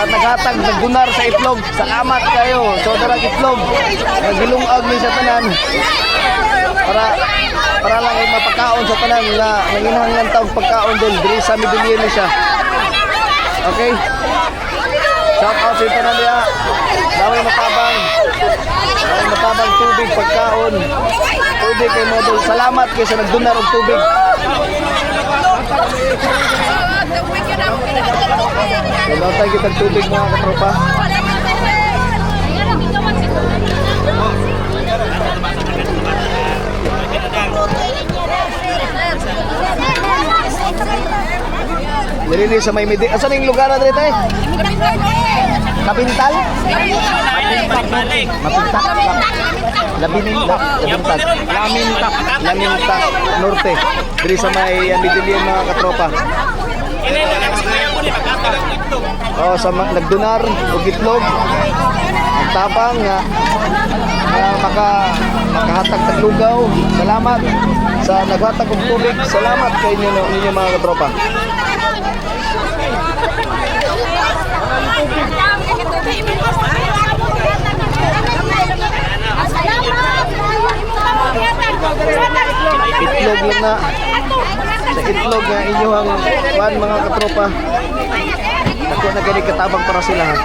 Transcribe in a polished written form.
naghatag, nagdunar sa itlog. Salamat kayo. So darang itlog. Nagilungag ni sa tanan. Para lang ay mapakaon sa tanan na nanginahanglan taong pagkaon din. Diri sa midilyon ni siya. Okay? Shout out sa tanan niya. Daway matabang. Daway matabang tubig, pagkaon. Tubig kay model. Salamat kayo sa nagdunar og tubig. Kailangan kita tubig mga katropa. Dili sa may midi. Asa ning lugar na dito eh? Kapintal? Mapintak. Labintak. Lamintak. Norte. Dili sa may midilyon mga katropa. Oh, sa nagdunar og itlog. Ang tabang nga makahatag taglugaw. Salamat sa naghatag og tubig. Salamat kay ninyo mga katropa. Itlog lang na. Sa itlog nga inyong kuan mga katropa. Ako na gani katabang para sila ha.